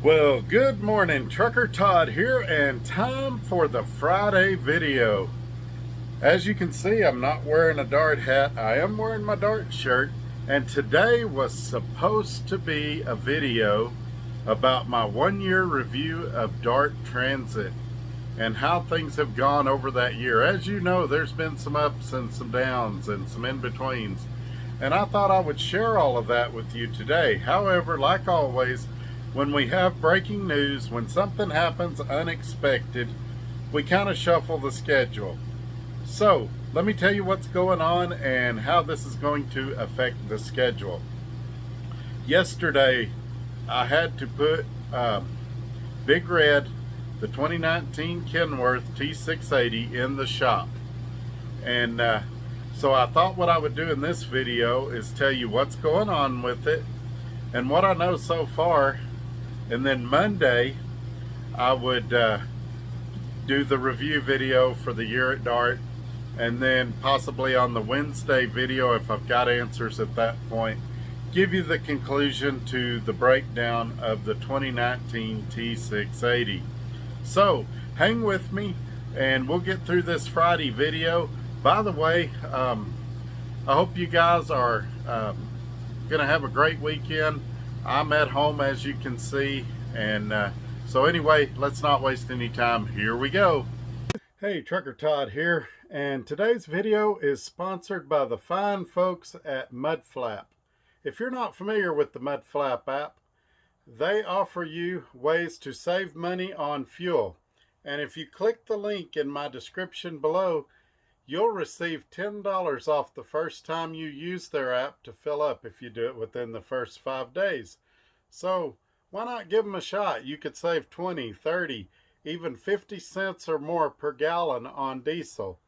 Well, good morning. Trucker Todd here, and time for the Friday video. As you can see, I'm not wearing a Dart hat. I am wearing my Dart shirt, and today was supposed to be a video about my 1-year review of Dart Transit and how things have gone over that year. As you know, there's been some ups and some downs and some in-betweens, and I thought I would share all of that with you today. However, like always, when we have breaking news, when something happens unexpected, we kind of shuffle the schedule. So let me tell you what's going on and how this is going to affect the schedule. Yesterday, I had to put Big Red, the 2019 Kenworth T680, in the shop. And so I thought what I would do in this video is tell you what's going on with it and what I know so far. And then Monday, I would do the review video for the year at Dart. And then possibly on the Wednesday video, if I've got answers at that point, give you the conclusion to the breakdown of the 2019 T680. So hang with me and we'll get through this Friday video. By the way, I hope you guys are gonna have a great weekend. I'm at home, as you can see, and so anyway, let's not waste any time. Here we go. Hey, Trucker Todd here, and today's video is sponsored by the fine folks at Mudflap. If you're not familiar with the Mudflap app, they offer you ways to save money on fuel, and if you click the link in my description below, you'll receive $10 off the first time you use their app to fill up, if you do it within the first 5 days. So why not give them a shot? You could save 20, 30, even 50 cents or more per gallon on diesel.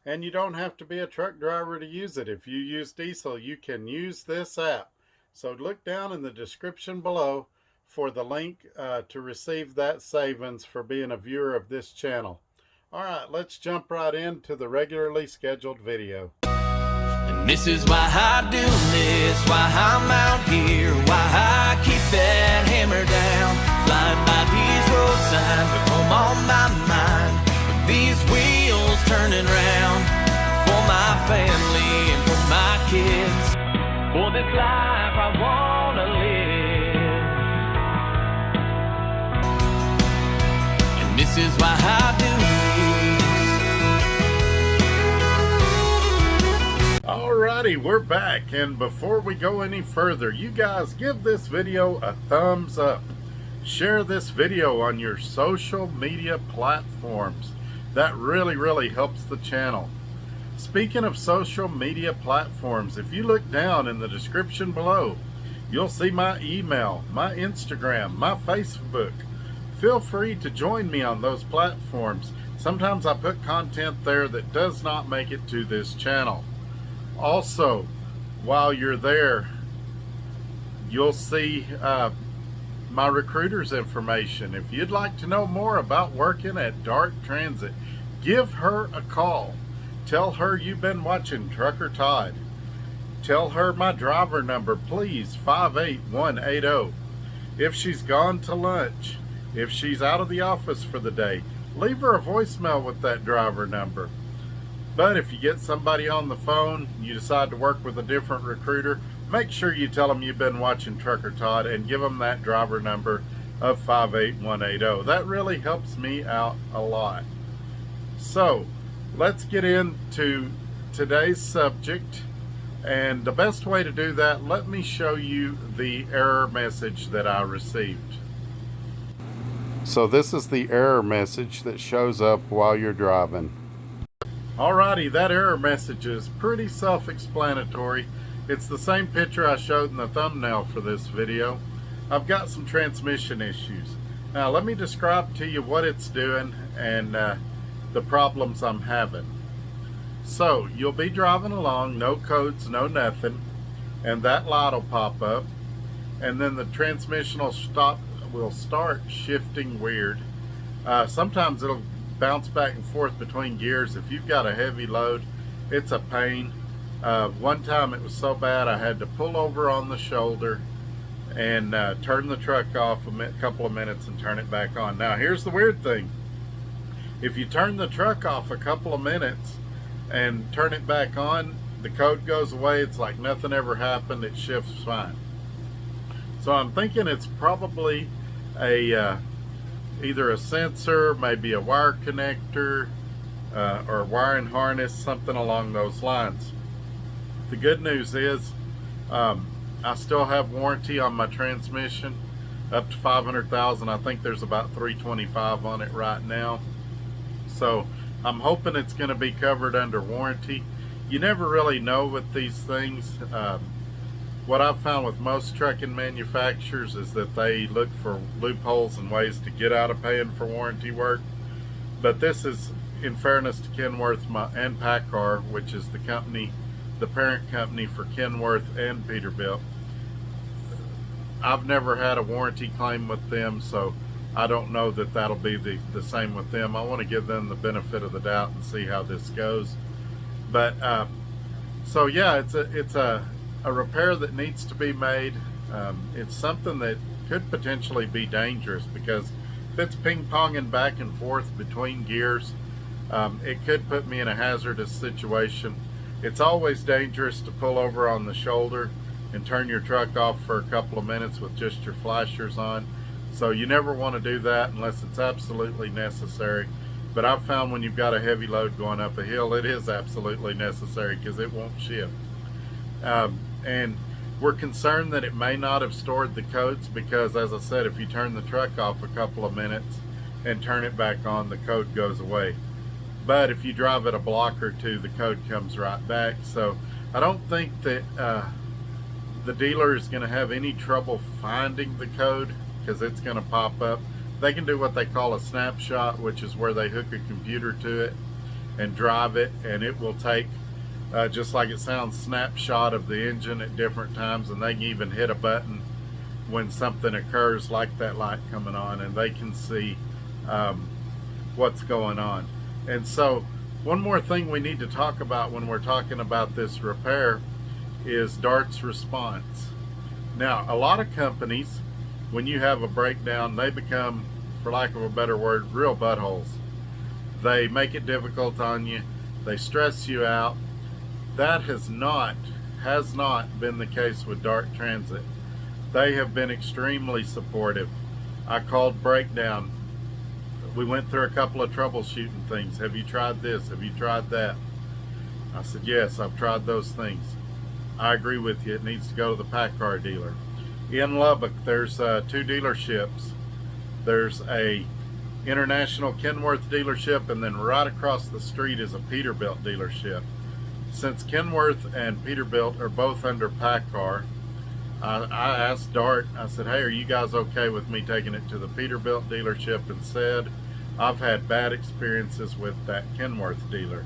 And you don't have to be a truck driver to use it. If you use diesel, you can use this app. So look down in the description below for the link to receive that savings for being a viewer of this channel. All right, let's jump right into the regularly scheduled video. And this is why I do this, why I'm out here, why I keep that hammer down. Flying by these road signs with home on my mind, with these wheels turning round. For my family and for my kids, for this life I wanna live. And this is why I do this. Alrighty, we're back, and before we go any further, you guys give this video a thumbs up. Share this video on your social media platforms. That really helps the channel. Speaking of social media platforms, if you look down in the description below, you'll see my email, my Instagram, my Facebook. Feel free to join me on those platforms. Sometimes I put content there that does not make it to this channel. Also, while you're there, you'll see my recruiter's information. If you'd like to know more about working at Dart Transit, give her a call. Tell her you've been watching Trucker Todd. Tell her my driver number, please, 58180. If she's gone to lunch, if she's out of the office for the day, leave her a voicemail with that driver number. But if you get somebody on the phone, you decide to work with a different recruiter, make sure you tell them you've been watching Trucker Todd and give them that driver number of 58180. That really helps me out a lot. So let's get into today's subject. And the best way to do that, let me show you the error message that I received. So this is the error message that shows up while you're driving. Alrighty, that error message is pretty self-explanatory. It's the same picture I showed in the thumbnail for this video. I've got some transmission issues. Now let me describe to you what it's doing and the problems I'm having. So you'll be driving along, no codes, no nothing, and that light will pop up, and then the transmission will start shifting weird. Sometimes it'll bounce back and forth between gears. If you've got a heavy load, it's a pain. One time it was so bad I had to pull over on the shoulder and turn the truck off a couple of minutes and turn it back on. Now here's the weird thing. If you turn the truck off a couple of minutes and turn it back on, the code goes away. It's like nothing ever happened. It shifts fine. So I'm thinking it's probably a either a sensor, maybe a wire connector, or a wiring harness, something along those lines. The good news is I still have warranty on my transmission up to 500,000. I think there's about 325 on it right now. So I'm hoping it's going to be covered under warranty. You never really know with these things. What I've found with most trucking manufacturers is that they look for loopholes and ways to get out of paying for warranty work. But this is, in fairness to Kenworth and PACCAR, which is the company, the parent company for Kenworth and Peterbilt. I've never had a warranty claim with them, so I don't know that that'll be the same with them. I want to give them the benefit of the doubt and see how this goes. But so yeah, it's a repair that needs to be made. It's something that could potentially be dangerous, because if it's ping-ponging back and forth between gears, it could put me in a hazardous situation. It's always dangerous to pull over on the shoulder and turn your truck off for a couple of minutes with just your flashers on. So you never want to do that unless it's absolutely necessary. But I've found when you've got a heavy load going up a hill, it is absolutely necessary, because it won't shift. And we're concerned that it may not have stored the codes, because, as I said, if you turn the truck off a couple of minutes and turn it back on, the code goes away. But if you drive it a block or two, the code comes right back. So I don't think that the dealer is going to have any trouble finding the code, because it's going to pop up. They can do what they call a snapshot, which is where they hook a computer to it and drive it, and it will take, just like it sounds, snapshot of the engine at different times, and they can even hit a button when something occurs, like that light coming on, and they can see what's going on. And so one more thing we need to talk about when we're talking about this repair is DART's response. Now, a lot of companies, when you have a breakdown, they become, for lack of a better word, real buttholes. They make it difficult on you. They stress you out. That has not been the case with Dart Transit. They have been extremely supportive. I called breakdown. We went through a couple of troubleshooting things. Have you tried this? Have you tried that? I said, yes, I've tried those things. I agree with you. It needs to go to the PACCAR dealer. In Lubbock, there's 2 dealerships. There's a International Kenworth dealership, and then right across the street is a Peterbilt dealership. Since Kenworth and Peterbilt are both under PACCAR, I asked Dart, I said, hey, are you guys okay with me taking it to the Peterbilt dealership? And said, I've had bad experiences with that Kenworth dealer.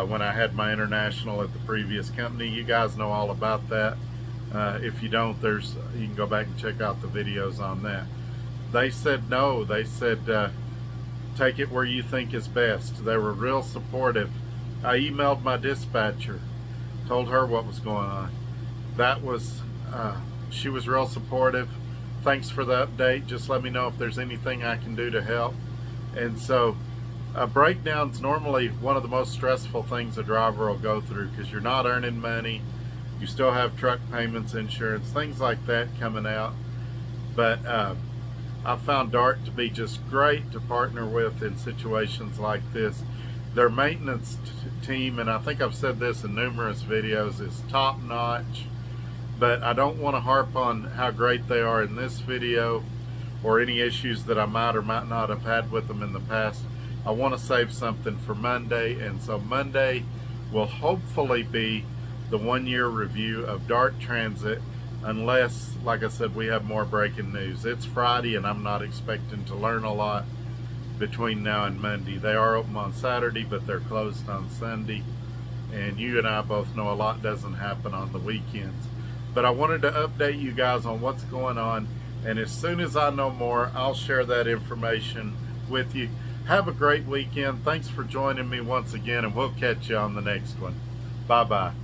When I had my International at the previous company, you guys know all about that. If you don't, you can go back and check out the videos on that. They said no. They said take it where you think is best. They were real supportive. I emailed my dispatcher, told her what was going on. That was she was real supportive. Thanks for the update. Just let me know if there's anything I can do to help. And so breakdown's normally one of the most stressful things a driver will go through, because you're not earning money. You still have truck payments, insurance, things like that coming out. But I found Dart to be just great to partner with in situations like this. Their maintenance team, and I think I've said this in numerous videos, is top notch. But I don't want to harp on how great they are in this video, or any issues that I might or might not have had with them in the past. I want to save something for Monday, and so Monday will hopefully be the 1-year review of Dart Transit, unless, like I said, we have more breaking news. It's Friday, and I'm not expecting to learn a lot between now and Monday. They are open on Saturday, but they're closed on Sunday, and you and I both know a lot doesn't happen on the weekends. But I wanted to update you guys on what's going on, and as soon as I know more, I'll share that information with you. Have a great weekend. Thanks for joining me once again, and we'll catch you on the next one. Bye-bye.